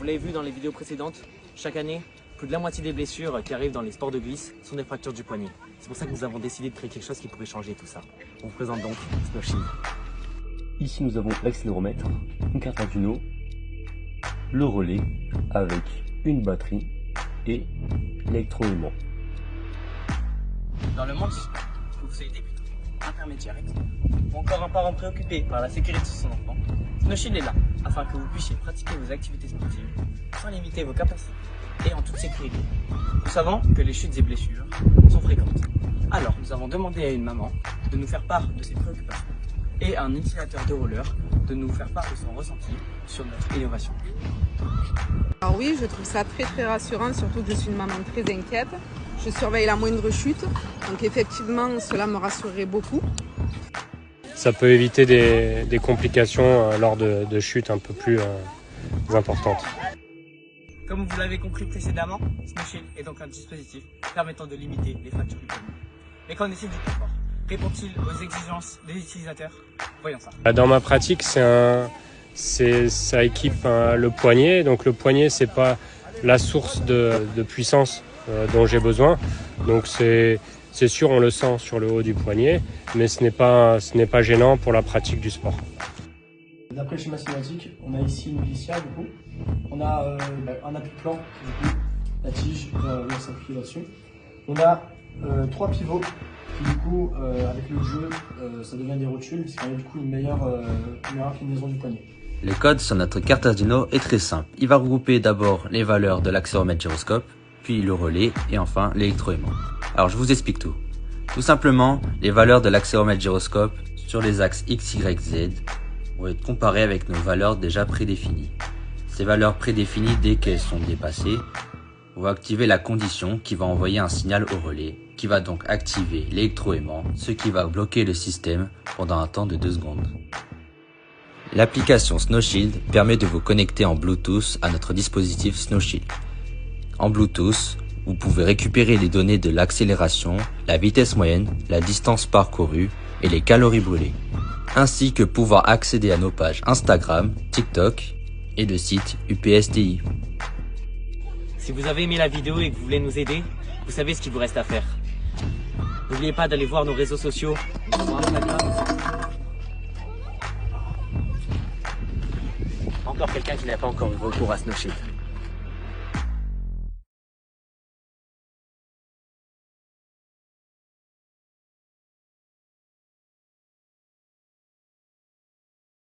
l'avez vu dans les vidéos précédentes, chaque année, plus de la moitié des blessures qui arrivent dans les sports de glisse sont des fractures du poignet. C'est pour ça que nous avons décidé de créer quelque chose qui pourrait changer tout ça. On vous présente donc SnowShield. Ici nous avons l'accéléromètre, une carte Arduino, le relais avec une batterie et l'électroaimant. Dans le monde du sport, que vous soyez débutant, intermédiaire, ou encore un parent préoccupé par la sécurité de son enfant, SnowShield est là afin que vous puissiez pratiquer vos activités sportives sans limiter vos capacités et en toute sécurité. Nous savons que les chutes et blessures sont fréquentes. Alors nous avons demandé à une maman de nous faire part de ses préoccupations et à un utilisateur de roller de nous faire part de son ressenti sur notre innovation. Alors oui, je trouve ça très rassurant, surtout que je suis une maman très inquiète. Je surveille la moindre chute, donc effectivement cela me rassurerait beaucoup. Ça peut éviter des complications lors de chutes un peu plus importantes. Comme vous l'avez compris précédemment, SnowShield est donc un dispositif permettant de limiter les fractures du poignet. Mais qu'en est-il du confort? Répond-il aux exigences des utilisateurs? Voyons ça. Dans ma pratique, ça équipe le poignet. Donc le poignet, c'est pas la source de puissance dont j'ai besoin. Donc c'est sûr, on le sent sur le haut du poignet, mais ce n'est pas gênant pour la pratique du sport. D'après le schéma cinématique, on a ici une glissière du coup. On a un appui plan, du coup, la tige va s'appuyer là-dessus. On a 3 pivots qui du coup, avec le jeu, ça devient des rotules, ce qui permet du coup une meilleure inclinaison du poignet. Le code sur notre carte Arduino est très simple. Il va regrouper d'abord les valeurs de l'accéléromètre gyroscope, puis le relais et enfin l'électroaimant. Alors je vous explique tout. Tout simplement, les valeurs de l'accéléromètre gyroscope sur les axes X, Y, Z vont être comparées avec nos valeurs déjà prédéfinies. Ces valeurs prédéfinies, dès qu'elles sont dépassées, vont activer la condition qui va envoyer un signal au relais, qui va donc activer l'électroaimant, ce qui va bloquer le système pendant un temps de 2 secondes. L'application SnowShield permet de vous connecter en Bluetooth à notre dispositif SnowShield. En Bluetooth, vous pouvez récupérer les données de l'accélération, la vitesse moyenne, la distance parcourue et les calories brûlées, ainsi que pouvoir accéder à nos pages Instagram, TikTok et le site UPSTI. Si vous avez aimé la vidéo et que vous voulez nous aider, vous savez ce qu'il vous reste à faire. N'oubliez pas d'aller voir nos réseaux sociaux, sur Instagram. Encore quelqu'un qui n'a pas encore eu recours à SnowShield.